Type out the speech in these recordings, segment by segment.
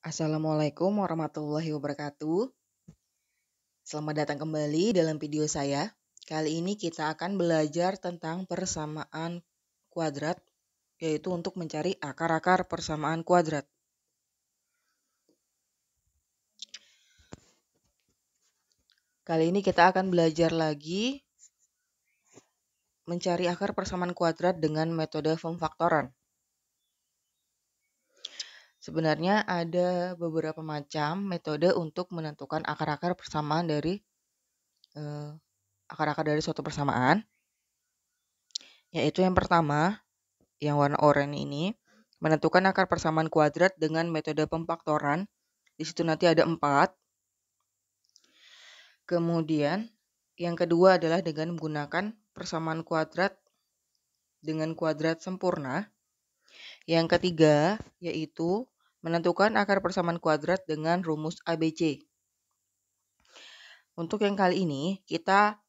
Assalamualaikum warahmatullahi wabarakatuh. Selamat datang kembali dalam video saya. Kali ini kita akan belajar tentang persamaan kuadrat, yaitu untuk mencari akar-akar persamaan kuadrat. Kali ini kita akan belajar lagi mencari akar persamaan kuadrat dengan metode pemfaktoran. Sebenarnya ada beberapa macam metode untuk menentukan akar-akar persamaan dari suatu persamaan. Yaitu yang pertama, yang warna oranye ini, menentukan akar persamaan kuadrat dengan metode pemfaktoran. Di situ nanti ada 4. Kemudian yang kedua adalah dengan menggunakan persamaan kuadrat dengan kuadrat sempurna. Yang ketiga yaitu menentukan akar persamaan kuadrat dengan rumus ABC. Untuk yang kali ini kita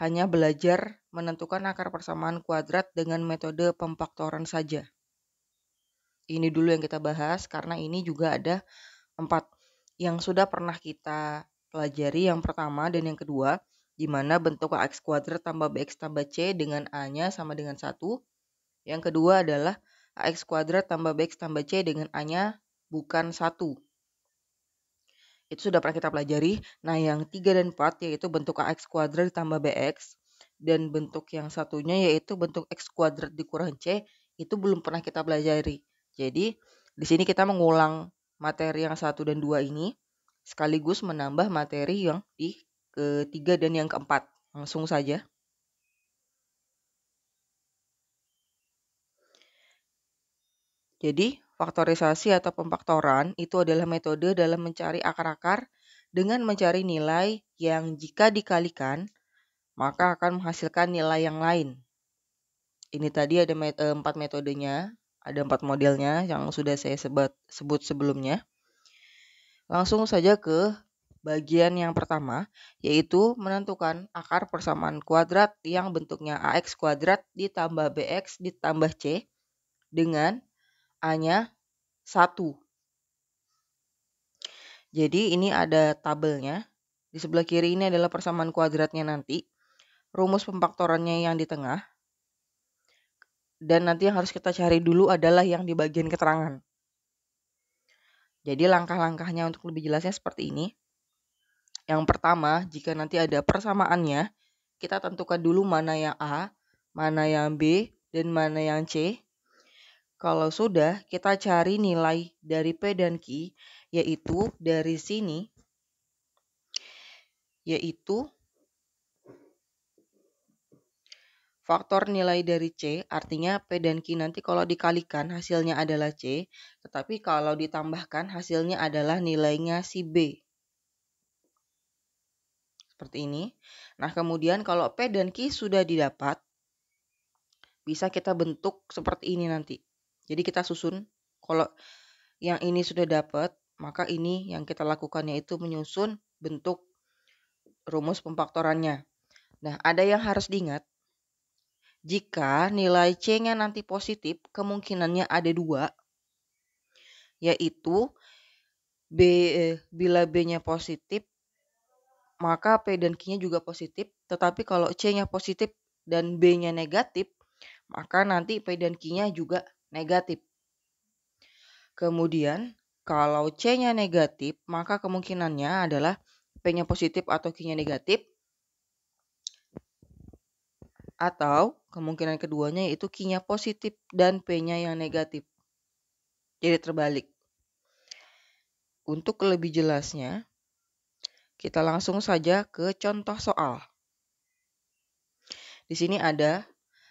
hanya belajar menentukan akar persamaan kuadrat dengan metode pemfaktoran saja. Ini dulu yang kita bahas karena ini juga ada 4 yang sudah pernah kita pelajari, yang pertama dan yang kedua, di mana bentuk ax kuadrat tambah bx tambah c dengan a-nya sama dengan 1. Yang kedua adalah ax kuadrat tambah bx tambah c dengan a-nya bukan 1. Itu sudah pernah kita pelajari. Nah, yang 3 dan 4 yaitu bentuk ax kuadrat ditambah bx, dan bentuk yang satunya yaitu bentuk x kuadrat dikurang c, itu belum pernah kita pelajari. Jadi, di sini kita mengulang materi yang 1 dan 2 ini, sekaligus menambah materi yang di ketiga dan yang keempat. Langsung saja. Jadi, faktorisasi atau pemfaktoran itu adalah metode dalam mencari akar-akar dengan mencari nilai yang jika dikalikan, maka akan menghasilkan nilai yang lain. Ini tadi ada 4 metodenya, ada 4 modelnya yang sudah saya sebut sebelumnya. Langsung saja ke bagian yang pertama, yaitu menentukan akar persamaan kuadrat yang bentuknya ax kuadrat ditambah bx ditambah c dengan a-nya 1. Jadi ini ada tabelnya. Di sebelah kiri ini adalah persamaan kuadratnya nanti. Rumus pemfaktorannya yang di tengah. Dan nanti yang harus kita cari dulu adalah yang di bagian keterangan. Jadi langkah-langkahnya untuk lebih jelasnya seperti ini. Yang pertama, jika nanti ada persamaannya, kita tentukan dulu mana yang A, mana yang B, dan mana yang C. Kalau sudah, kita cari nilai dari P dan Q, yaitu dari sini, yaitu faktor nilai dari C, artinya P dan Q nanti kalau dikalikan hasilnya adalah C, tetapi kalau ditambahkan hasilnya adalah nilainya si B. Seperti ini. Nah, kemudian kalau P dan Q sudah didapat, bisa kita bentuk seperti ini nanti. Jadi kita susun, kalau yang ini sudah dapat, maka ini yang kita lakukan yaitu menyusun bentuk rumus pemfaktorannya. Nah, ada yang harus diingat. Jika nilai C-nya nanti positif, kemungkinannya ada 2, yaitu bila B-nya positif, maka P dan Q-nya juga positif. Tetapi kalau C-nya positif dan B-nya negatif, maka nanti P dan Q-nya juga negatif. Kemudian, kalau C-nya negatif, maka kemungkinannya adalah P-nya positif atau Q-nya negatif. Atau kemungkinan keduanya yaitu Q-nya positif dan P-nya yang negatif. Jadi terbalik. Untuk lebih jelasnya, kita langsung saja ke contoh soal. Di sini ada,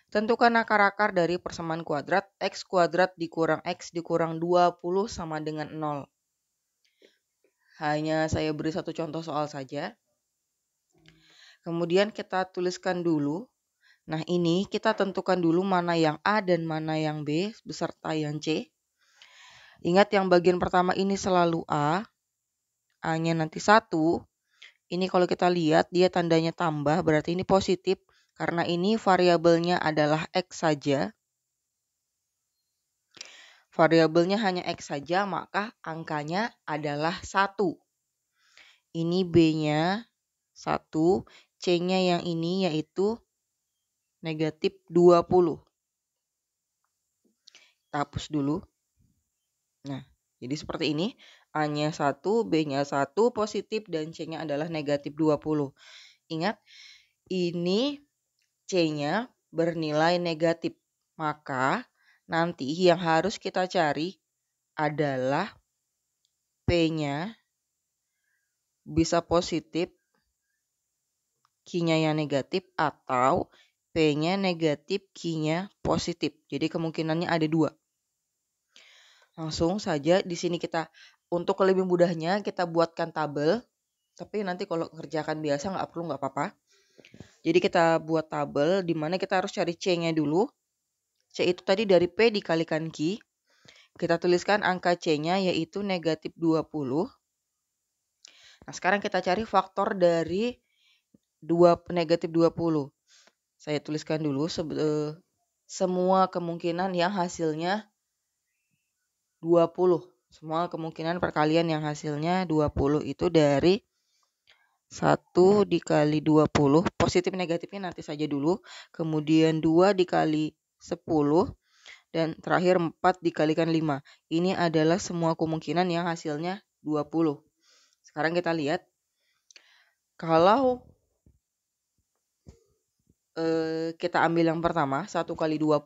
tentukan akar-akar dari persamaan kuadrat x kuadrat dikurang x dikurang 20 sama dengan 0. Hanya saya beri satu contoh soal saja. Kemudian kita tuliskan dulu. Nah, ini kita tentukan dulu mana yang A dan mana yang B beserta yang C. Ingat yang bagian pertama ini selalu A. A-nya nanti 1. Ini kalau kita lihat dia tandanya tambah, berarti ini positif. Karena ini variabelnya adalah X saja. variabelnya hanya X saja, maka angkanya adalah 1. Ini B-nya 1, C-nya yang ini yaitu negatif 20. Kita hapus dulu. Nah, jadi seperti ini. A-nya 1, B-nya 1 positif, dan C-nya adalah negatif 20. Ingat, ini C-nya bernilai negatif. Maka nanti yang harus kita cari adalah P-nya bisa positif, Q-nya yang negatif, atau P-nya negatif, Q-nya positif. Jadi kemungkinannya ada 2. Langsung saja di sini kita, untuk lebih mudahnya kita buatkan tabel. Tapi nanti kalau kerjakan biasa nggak perlu, nggak apa-apa. Jadi kita buat tabel di mana kita harus cari C-nya dulu. C itu tadi dari P dikalikan Q. Kita tuliskan angka C-nya yaitu negatif 20. Nah, sekarang kita cari faktor dari negatif 20. Saya tuliskan dulu semua kemungkinan yang hasilnya 20. Semua kemungkinan perkalian yang hasilnya 20 itu dari 1 dikali 20, positif negatifnya nanti saja dulu, kemudian 2 dikali 10, dan terakhir 4 dikalikan 5. Ini adalah semua kemungkinan yang hasilnya 20. Sekarang kita lihat, kalau kita ambil yang pertama, 1 kali 20,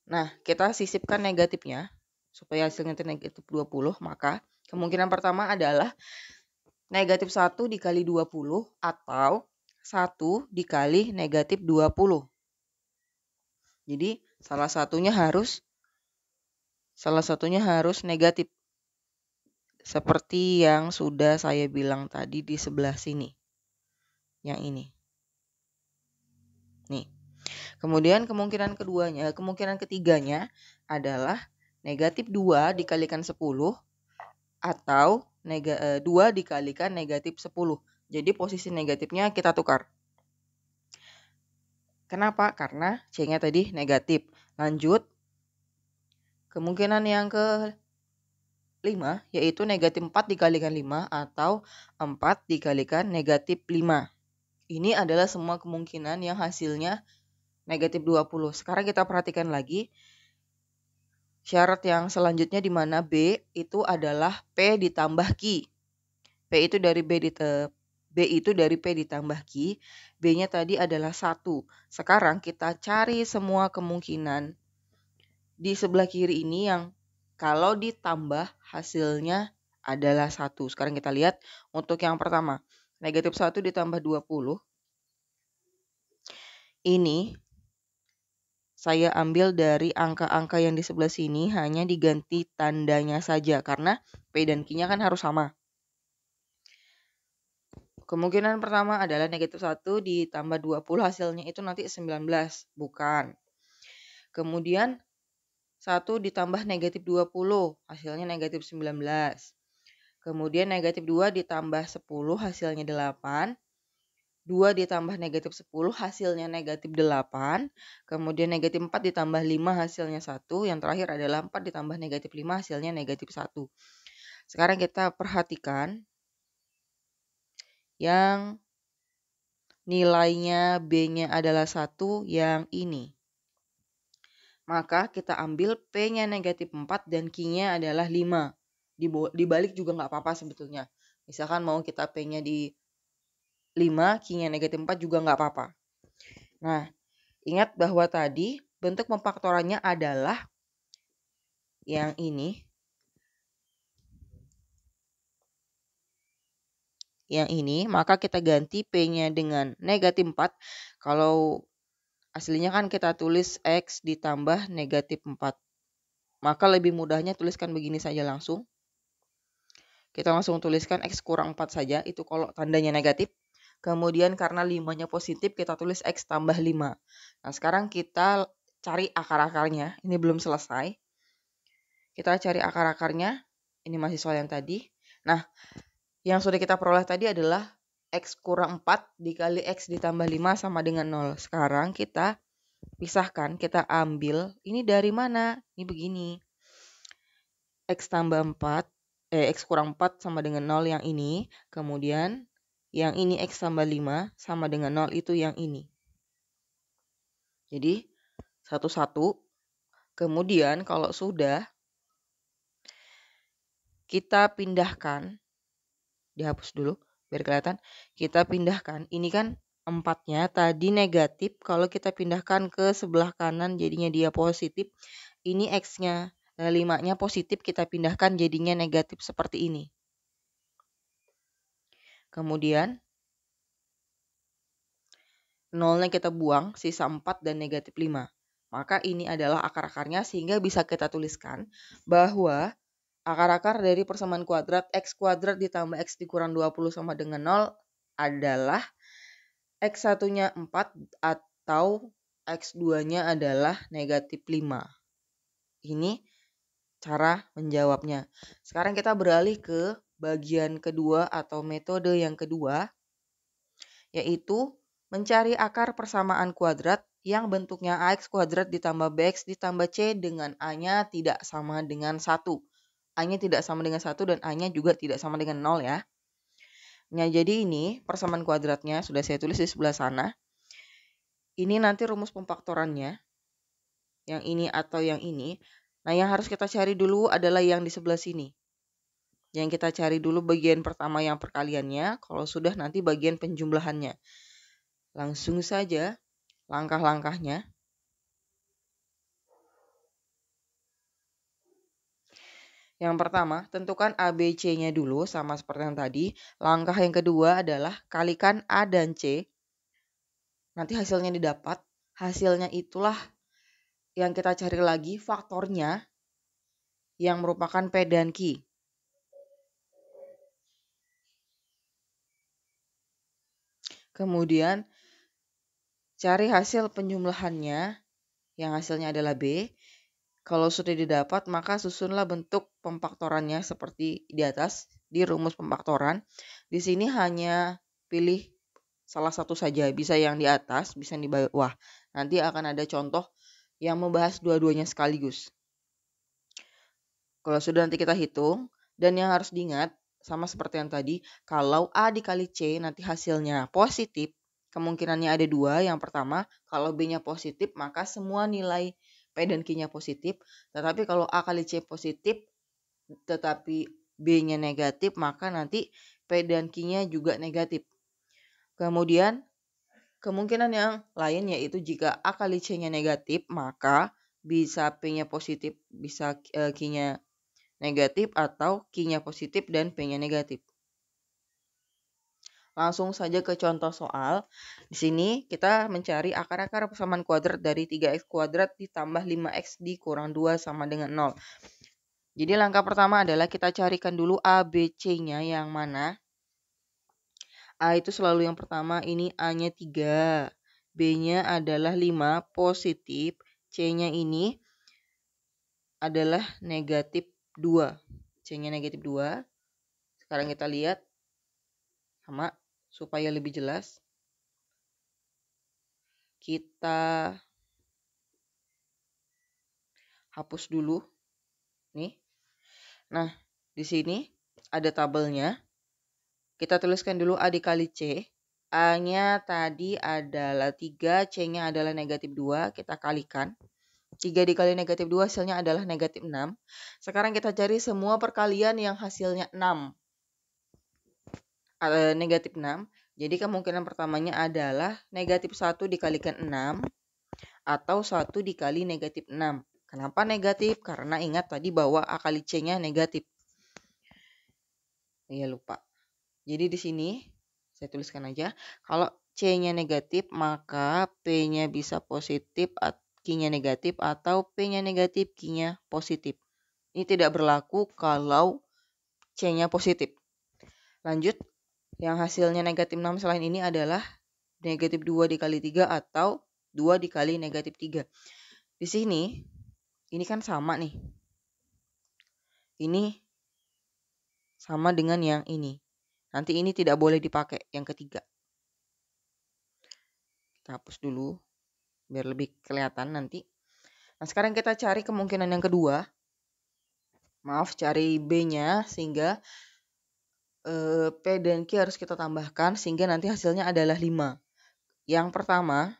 nah kita sisipkan negatifnya, supaya hasilnya negatif 20, maka kemungkinan pertama adalah negatif 1 dikali 20 atau 1 dikali negatif 20. Jadi salah satunya harus negatif. Seperti yang sudah saya bilang tadi di sebelah sini. Yang ini. Nih. Kemudian kemungkinan ketiganya adalah negatif 2 dikalikan 10 atau 2 dikalikan negatif 10. Jadi posisi negatifnya kita tukar. Kenapa? Karena C-nya tadi negatif. Lanjut. Kemungkinan yang ke-5 yaitu negatif 4 dikalikan 5 atau 4 dikalikan negatif 5. Ini adalah semua kemungkinan yang hasilnya negatif 20. Sekarang kita perhatikan lagi syarat yang selanjutnya di mana B itu adalah P ditambah Q. P itu dari P ditambah Q. B-nya tadi adalah 1. Sekarang kita cari semua kemungkinan di sebelah kiri ini yang kalau ditambah hasilnya adalah 1. Sekarang kita lihat untuk yang pertama. Negatif 1 ditambah 20. Ini saya ambil dari angka-angka yang di sebelah sini, hanya diganti tandanya saja karena P dan Q-nya kan harus sama. Kemungkinan pertama adalah negatif 1 ditambah 20 hasilnya itu nanti 19. Bukan. Kemudian 1 ditambah negatif 20 hasilnya negatif 19. Kemudian negatif 2 ditambah 10 hasilnya 8. 2 ditambah negatif 10 hasilnya negatif 8. Kemudian negatif 4 ditambah 5 hasilnya 1. Yang terakhir adalah 4 ditambah negatif 5 hasilnya negatif 1. Sekarang kita perhatikan yang nilainya B-nya adalah 1 yang ini. Maka kita ambil P-nya negatif 4 dan Q-nya adalah 5. Dibalik juga nggak apa-apa sebetulnya. Misalkan mau kita P-nya di 5, Q-nya negatif 4 juga nggak apa-apa. Nah, ingat bahwa tadi bentuk pemfaktorannya adalah yang ini. Yang ini, maka kita ganti P-nya dengan negatif 4. Kalau aslinya kan kita tulis X ditambah negatif 4. Maka lebih mudahnya tuliskan begini saja langsung. Kita langsung tuliskan X kurang 4 saja, itu kalau tandanya negatif. Kemudian karena 5-nya positif, kita tulis X tambah 5. Nah, sekarang kita cari akar-akarnya. Ini belum selesai. Kita cari akar-akarnya. Ini masih soal yang tadi. Nah, yang sudah kita peroleh tadi adalah X kurang 4 dikali X ditambah 5 sama dengan 0. Sekarang kita pisahkan, kita ambil, ini dari mana? Ini begini. X tambah 4, X kurang 4 sama dengan 0 yang ini. Kemudian yang ini X tambah 5 sama dengan 0 itu yang ini. Jadi satu-satu. Kemudian kalau sudah, kita pindahkan. Dihapus dulu biar kelihatan. Kita pindahkan. Ini kan 4-nya tadi negatif. Kalau kita pindahkan ke sebelah kanan jadinya dia positif. Ini X-nya 5-nya positif, kita pindahkan jadinya negatif seperti ini. Kemudian 0-nya kita buang, sisa 4 dan negatif 5. Maka ini adalah akar-akarnya sehingga bisa kita tuliskan bahwa akar-akar dari persamaan kuadrat X kuadrat ditambah X dikurang 20 sama dengan 0 adalah X1-nya 4 atau X2-nya adalah negatif 5. Ini cara menjawabnya. Sekarang kita beralih ke bagian kedua atau metode yang kedua, yaitu mencari akar persamaan kuadrat yang bentuknya AX kuadrat ditambah BX ditambah C dengan A-nya tidak sama dengan 1. A-nya tidak sama dengan 1 dan A-nya juga tidak sama dengan 0 ya. Nah, jadi ini persamaan kuadratnya sudah saya tulis di sebelah sana. Ini nanti rumus pemfaktorannya. Yang ini atau yang ini. Nah, yang harus kita cari dulu adalah yang di sebelah sini. Yang kita cari dulu bagian pertama yang perkaliannya, kalau sudah nanti bagian penjumlahannya. Langsung saja langkah-langkahnya. Yang pertama, tentukan A, B, C-nya dulu sama seperti yang tadi. Langkah yang kedua adalah kalikan A dan C. Nanti hasilnya didapat. Hasilnya itulah yang kita cari lagi faktornya yang merupakan P dan Q. Kemudian cari hasil penjumlahannya yang hasilnya adalah B. Kalau sudah didapat, maka susunlah bentuk pemfaktorannya seperti di atas, di rumus pemfaktoran. Di sini hanya pilih salah satu saja, bisa yang di atas, bisa yang di bawah. Nanti akan ada contoh yang membahas dua-duanya sekaligus. Kalau sudah nanti kita hitung, dan yang harus diingat, sama seperti yang tadi, kalau A dikali C nanti hasilnya positif, kemungkinannya ada dua. Yang pertama, kalau B-nya positif, maka semua nilai P dan Q-nya positif. Tetapi kalau A kali C positif, tetapi B-nya negatif, maka nanti P dan Q-nya juga negatif. Kemudian, kemungkinan yang lain yaitu jika A kali C-nya negatif, maka bisa P-nya positif, bisa Q-nya negatif atau Q-nya positif dan P-nya negatif. Langsung saja ke contoh soal. Di sini kita mencari akar-akar persamaan kuadrat dari 3x kuadrat ditambah 5x dikurang 2 sama dengan 0. Jadi langkah pertama adalah kita carikan dulu A, B, C-nya yang mana. A itu selalu yang pertama, ini A-nya 3. B-nya adalah 5 positif. C-nya ini adalah negatif 2. C-nya negatif 2. Sekarang kita lihat sama supaya lebih jelas. Kita hapus dulu. Nih. Nah, di sini ada tabelnya. Kita tuliskan dulu A dikali C. A-nya tadi adalah 3, C-nya adalah negatif 2. Kita kalikan. 3 dikali negatif 2 hasilnya adalah negatif 6. Sekarang kita cari semua perkalian yang hasilnya 6. Negatif 6. Jadi kemungkinan pertamanya adalah negatif 1 dikalikan 6 atau 1 dikali negatif 6. Kenapa negatif? Karena ingat tadi bahwa A kali C-nya negatif. Iya lupa. Jadi di sini saya tuliskan aja. Kalau C-nya negatif maka P-nya bisa positif, Q-nya negatif atau P-nya negatif, Q-nya positif. Ini tidak berlaku kalau C-nya positif. Lanjut. Yang hasilnya negatif 6 selain ini adalah negatif 2 dikali 3 atau 2 dikali negatif 3. Di sini, ini kan sama nih. Ini sama dengan yang ini. Nanti ini tidak boleh dipakai, yang ketiga. Kita hapus dulu. biar lebih kelihatan nanti. Nah, sekarang kita cari kemungkinan yang kedua. Cari B-nya sehingga P dan Q harus kita tambahkan sehingga nanti hasilnya adalah 5. Yang pertama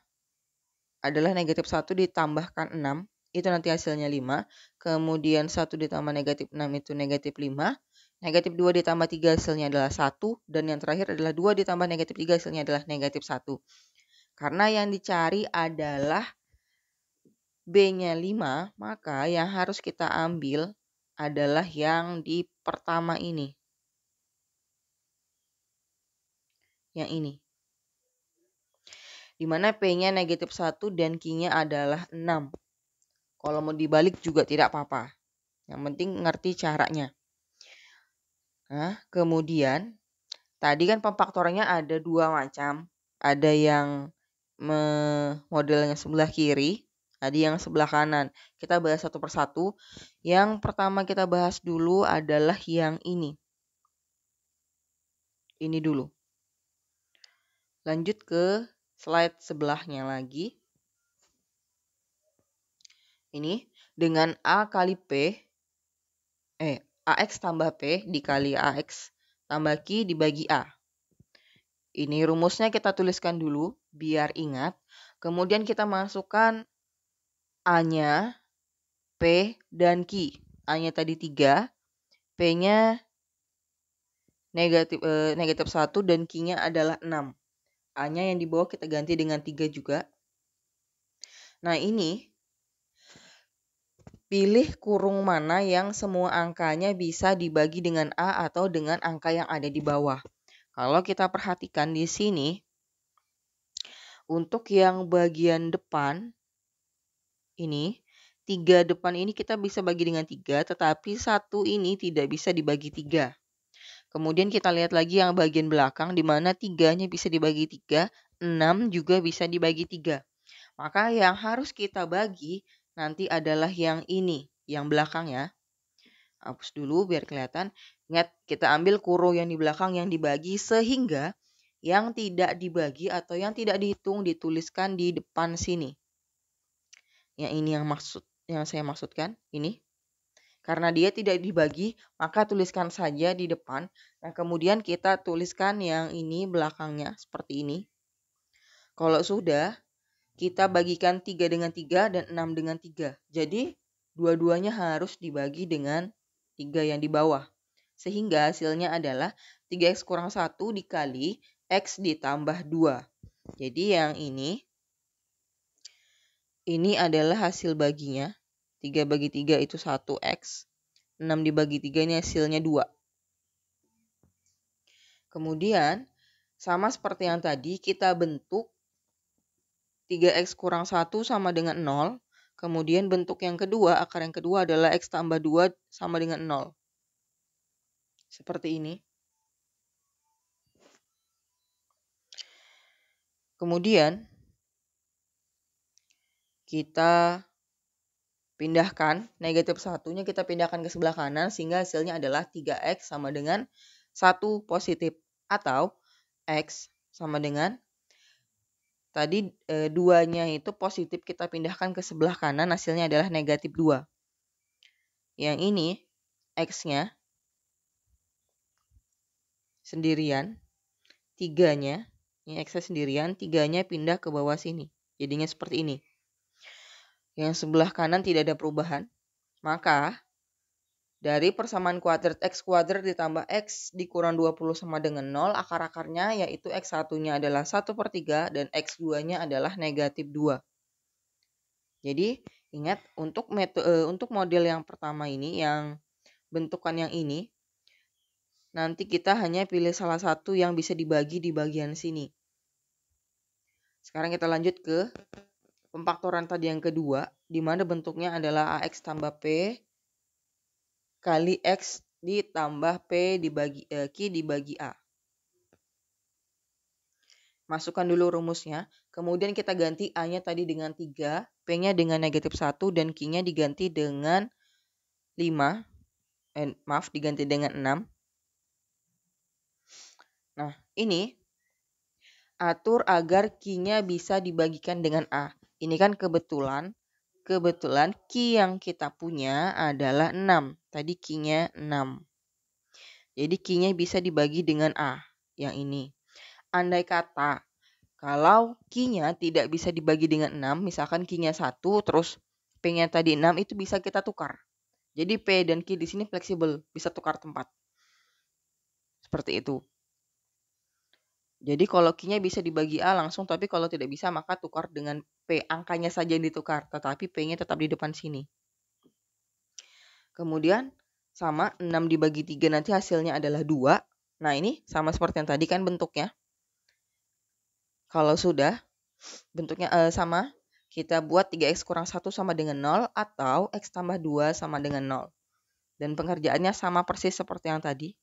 adalah negatif 1 ditambahkan 6, itu nanti hasilnya 5. Kemudian 1 ditambah negatif 6 itu negatif 5. Negatif 2 ditambah 3 hasilnya adalah 1. Dan yang terakhir adalah 2 ditambah negatif 3 hasilnya adalah negatif 1. Karena yang dicari adalah B-nya 5, maka yang harus kita ambil adalah yang di pertama ini. Yang ini. Di mana P-nya negatif 1 dan Q-nya adalah 6. Kalau mau dibalik juga tidak apa-apa. Yang penting ngerti caranya. Nah, kemudian tadi kan pemfaktorannya ada 2 macam. Ada yang modelnya sebelah kiri, ada yang sebelah kanan. Kita bahas satu persatu. Yang pertama kita bahas dulu adalah yang ini. Ini dulu. Lanjut ke slide sebelahnya lagi. Ini dengan A kali P, AX tambah P dikali AX tambah Q dibagi A. Ini rumusnya kita tuliskan dulu biar ingat. Kemudian kita masukkan A-nya, P, dan Q. A-nya tadi 3, P-nya negatif 1 dan Q-nya adalah 6. A-nya yang di bawah kita ganti dengan 3 juga. Nah, ini pilih kurung mana yang semua angkanya bisa dibagi dengan A atau dengan angka yang ada di bawah. Kalau kita perhatikan di sini, untuk yang bagian depan, ini, 3 depan ini kita bisa bagi dengan 3, tetapi 1 ini tidak bisa dibagi 3. Kemudian kita lihat lagi yang bagian belakang, di mana 3-nya bisa dibagi 3, 6 juga bisa dibagi 3. Maka yang harus kita bagi nanti adalah yang ini, yang belakang ya. Hapus dulu biar kelihatan. Ingat, kita ambil kurung yang di belakang yang dibagi sehingga yang tidak dibagi atau yang tidak dihitung dituliskan di depan sini. Yang ini yang saya maksudkan, ini. Karena dia tidak dibagi, maka tuliskan saja di depan. Nah, kemudian kita tuliskan yang ini belakangnya seperti ini. Kalau sudah, kita bagikan 3 dengan 3 dan 6 dengan 3. Jadi, dua-duanya harus dibagi dengan 3 yang di bawah. Sehingga hasilnya adalah 3x kurang 1 dikali x ditambah 2. Jadi yang ini adalah hasil baginya. 3 bagi 3 itu 1x. 6 dibagi 3 ini hasilnya 2. Kemudian, sama seperti yang tadi, kita bentuk 3x kurang 1 sama dengan 0. Kemudian bentuk yang kedua, akar yang kedua adalah x tambah 2 sama dengan 0. Seperti ini. Kemudian, kita pindahkan, negatif 1-nya kita pindahkan ke sebelah kanan sehingga hasilnya adalah 3x sama dengan 1 positif. Atau x sama dengan tadi 2-nya itu positif, kita pindahkan ke sebelah kanan, hasilnya adalah negatif 2. Yang ini, x-nya sendirian, 3-nya, ini x-nya sendirian, 3-nya pindah ke bawah sini. Jadinya seperti ini. Yang sebelah kanan tidak ada perubahan. Maka, dari persamaan kuadrat x kuadrat ditambah x dikurang 20 sama dengan 0, akar-akarnya yaitu x1-nya adalah 1/3 dan x2-nya adalah negatif 2. Jadi, ingat untuk model yang pertama ini, yang bentukan yang ini, nanti kita hanya pilih salah satu yang bisa dibagi di bagian sini. Sekarang kita lanjut ke pemfaktoran tadi yang kedua, di mana bentuknya adalah AX tambah P kali X ditambah P dibagi Q dibagi A. Masukkan dulu rumusnya, kemudian kita ganti A-nya tadi dengan 3, P-nya dengan negatif 1, dan Q-nya diganti dengan 5. Diganti dengan 6. Nah, ini atur agar Q-nya bisa dibagikan dengan A. ini kan kebetulan Q yang kita punya adalah 6. Tadi Q-nya 6. Jadi Q-nya bisa dibagi dengan A, yang ini. Andai kata kalau Q-nya tidak bisa dibagi dengan 6, misalkan Q-nya 1, terus P-nya tadi 6, itu bisa kita tukar. Jadi P dan Q di sini fleksibel, bisa tukar tempat. Seperti itu. Jadi kalau Q-nya bisa dibagi A langsung, tapi kalau tidak bisa maka tukar dengan P. Angkanya saja yang ditukar, tetapi P-nya tetap di depan sini. Kemudian sama 6 dibagi 3 nanti hasilnya adalah 2. Nah ini sama seperti yang tadi kan bentuknya. Kalau sudah bentuknya sama, kita buat 3x kurang 1 sama dengan 0 atau x tambah 2 sama dengan 0. Dan pengerjaannya sama persis seperti yang tadi.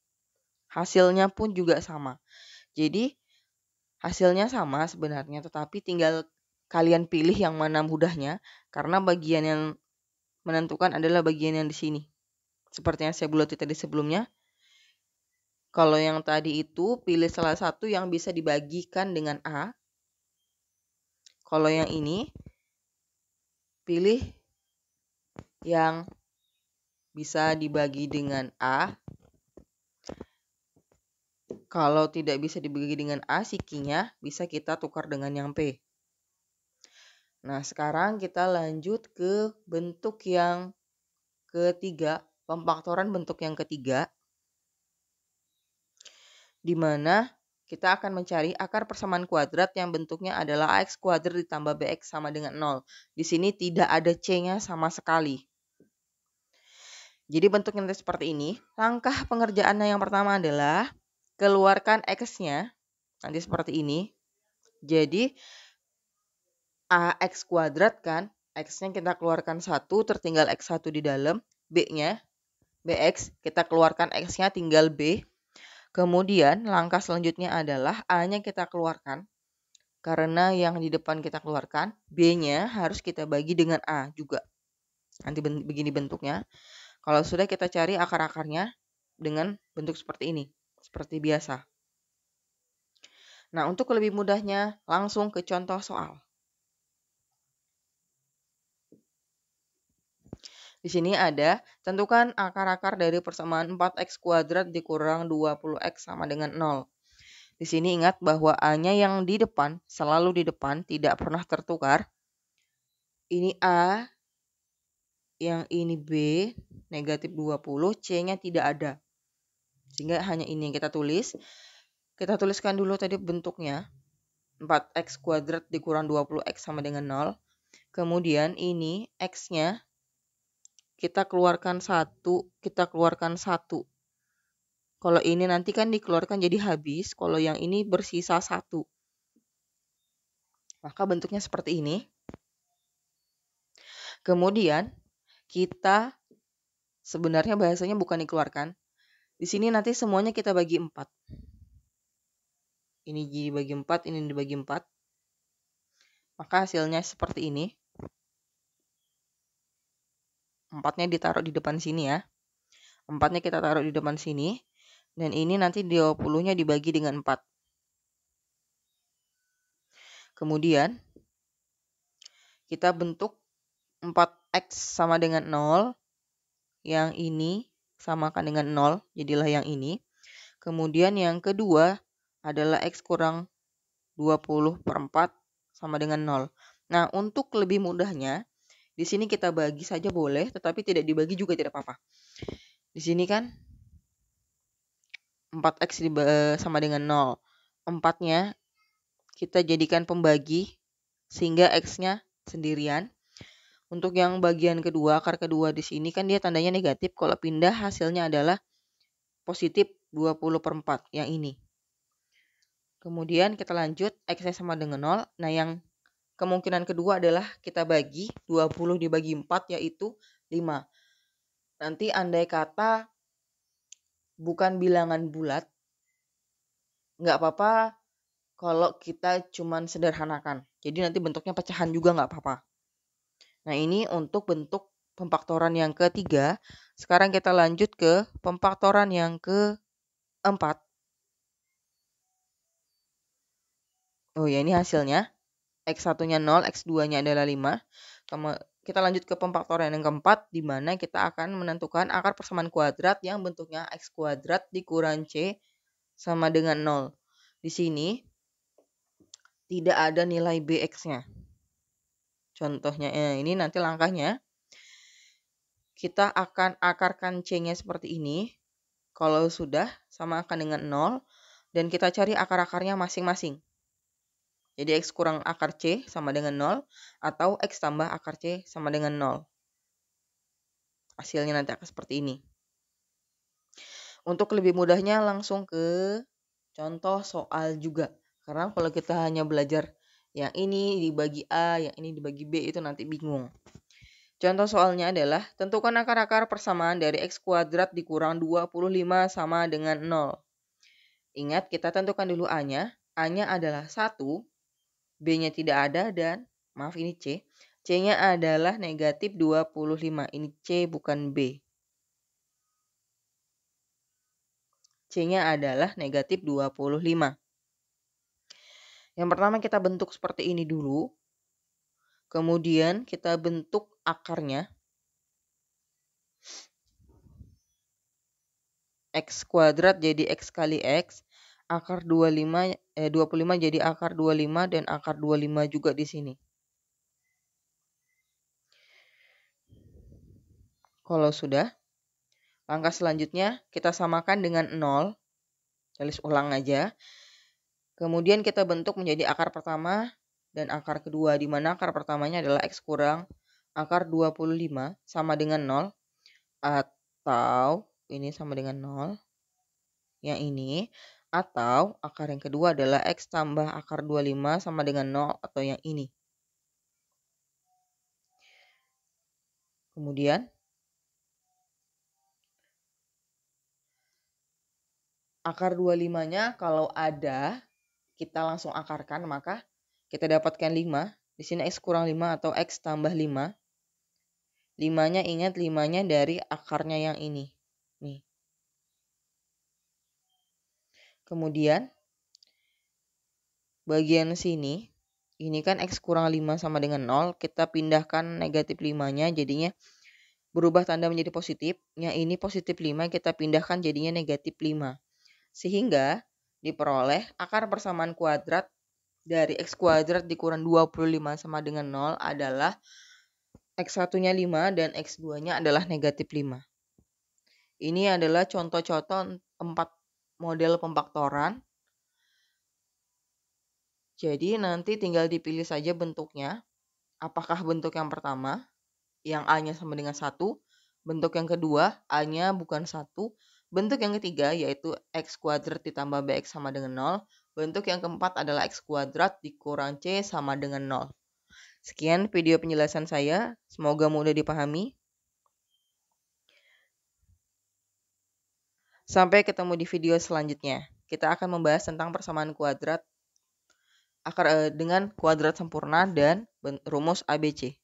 Hasilnya pun juga sama. Jadi hasilnya sama sebenarnya, tetapi tinggal kalian pilih yang mana mudahnya, karena bagian yang menentukan adalah bagian yang di sini. Seperti yang saya buat tadi sebelumnya. Kalau yang tadi itu pilih salah satu yang bisa dibagikan dengan A. Kalau yang ini pilih yang bisa dibagi dengan A. Kalau tidak bisa dibagi dengan A, Q-nya bisa kita tukar dengan yang P. Nah, sekarang kita lanjut ke bentuk yang ketiga, pemfaktoran bentuk yang ketiga, di mana kita akan mencari akar persamaan kuadrat yang bentuknya adalah ax kuadrat ditambah bx sama dengan 0. Di sini tidak ada c-nya sama sekali. Jadi bentuknya seperti ini. Langkah pengerjaannya yang pertama adalah keluarkan x-nya, nanti seperti ini. Jadi ax kuadrat kan, x-nya kita keluarkan 1, tertinggal x1 di dalam, b-nya, bx, kita keluarkan x-nya tinggal b. Kemudian langkah selanjutnya adalah a-nya kita keluarkan, karena yang di depan kita keluarkan, b-nya harus kita bagi dengan a juga. Nanti begini bentuknya. Kalau sudah kita cari akar-akarnya dengan bentuk seperti ini, seperti biasa. Nah, untuk lebih mudahnya langsung ke contoh soal. Di sini ada, tentukan akar-akar dari persamaan 4x kuadrat dikurang 20x sama dengan 0. Di sini ingat bahwa A-nya yang di depan, selalu di depan, tidak pernah tertukar. Ini A, yang ini B, negatif 20, C-nya tidak ada. Sehingga hanya ini yang kita tulis. Kita tuliskan dulu tadi bentuknya. 4x kuadrat dikurang 20x sama dengan 0. Kemudian ini x-nya kita keluarkan 1, kita keluarkan 1. Kalau ini nanti kan dikeluarkan jadi habis, kalau yang ini bersisa 1. Maka bentuknya seperti ini. Kemudian kita sebenarnya bahasanya bukan dikeluarkan. Di sini nanti semuanya kita bagi 4. Ini dibagi 4, ini dibagi 4. Maka hasilnya seperti ini. 4-nya ditaruh di depan sini ya. 4-nya kita taruh di depan sini. Dan ini nanti 20-nya dibagi dengan 4. Kemudian kita bentuk 4x sama dengan 0. Yang ini samakan dengan 0, jadilah yang ini. Kemudian yang kedua adalah x kurang 20 per 4 sama dengan 0. Nah, untuk lebih mudahnya, di sini kita bagi saja boleh, tetapi tidak dibagi juga tidak apa-apa. Di sini kan 4x sama dengan 0. 4-nya kita jadikan pembagi, sehingga x-nya sendirian. Untuk yang bagian kedua, akar kedua di sini kan dia tandanya negatif. Kalau pindah hasilnya adalah positif 20 per 4, yang ini. Kemudian kita lanjut, x-nya sama dengan 0. Nah, yang kemungkinan kedua adalah kita bagi 20 dibagi 4, yaitu 5. Nanti andai kata bukan bilangan bulat, nggak apa-apa kalau kita cuman sederhanakan. Jadi nanti bentuknya pecahan juga nggak apa-apa. Nah, ini untuk bentuk pemfaktoran yang ketiga. Sekarang kita lanjut ke pemfaktoran yang keempat. Oh ya, ini hasilnya. X1-nya 0, X2-nya adalah 5. Kita lanjut ke pemfaktorian yang keempat, di mana kita akan menentukan akar persamaan kuadrat yang bentuknya X kuadrat dikurang C sama dengan 0. Di sini tidak ada nilai BX-nya. Contohnya, ini nanti langkahnya. Kita akan akarkan C-nya seperti ini. Kalau sudah, samakan dengan 0. Dan kita cari akar-akarnya masing-masing. Jadi X kurang akar C sama dengan 0. Atau X tambah akar C sama dengan 0. Hasilnya nanti akan seperti ini. Untuk lebih mudahnya langsung ke contoh soal juga. Karena kalau kita hanya belajar yang ini dibagi A, yang ini dibagi B, itu nanti bingung. Contoh soalnya adalah, tentukan akar-akar persamaan dari X kuadrat dikurang 25 sama dengan 0. Ingat, kita tentukan dulu A-nya. A-nya adalah 1, B-nya tidak ada, dan, maaf ini C. C-nya adalah negatif 25. Ini C bukan B. C-nya adalah negatif 25. Yang pertama kita bentuk seperti ini dulu. Kemudian kita bentuk akarnya. X kuadrat jadi X kali X. Akar 25 jadi akar 25 dan akar 25 juga di sini. Kalau sudah, langkah selanjutnya kita samakan dengan 0. Tulis ulang aja. Kemudian kita bentuk menjadi akar pertama dan akar kedua, di mana akar pertamanya adalah X kurang akar 25 sama dengan 0, atau ini sama dengan 0, yang ini, atau akar yang kedua adalah X tambah akar 25 sama dengan 0, atau yang ini. Kemudian akar 25-nya kalau ada, kita langsung akarkan, maka kita dapatkan 5. Di sini X kurang 5 atau X tambah 5. 5-nya ingat 5-nya dari akarnya yang ini. Nih. Kemudian bagian sini, ini kan X kurang 5 sama dengan 0. Kita pindahkan negatif 5-nya, jadinya berubah tanda menjadi positif. Yang ini positif 5, kita pindahkan jadinya negatif 5. Sehingga diperoleh akar persamaan kuadrat dari X kuadrat dikurang 25 sama dengan 0 adalah X1-nya 5 dan X2-nya adalah negatif 5. Ini adalah contoh-contoh 4 model pemfaktoran. Jadi nanti tinggal dipilih saja bentuknya. Apakah bentuk yang pertama, yang A-nya sama dengan 1. Bentuk yang kedua, A-nya bukan 1. Bentuk yang ketiga, yaitu X kuadrat ditambah BX sama dengan 0. Bentuk yang keempat adalah X kuadrat dikurang C sama dengan 0. Sekian video penjelasan saya. Semoga mudah dipahami. Sampai ketemu di video selanjutnya. Kita akan membahas tentang persamaan kuadrat dengan kuadrat sempurna dan rumus ABC.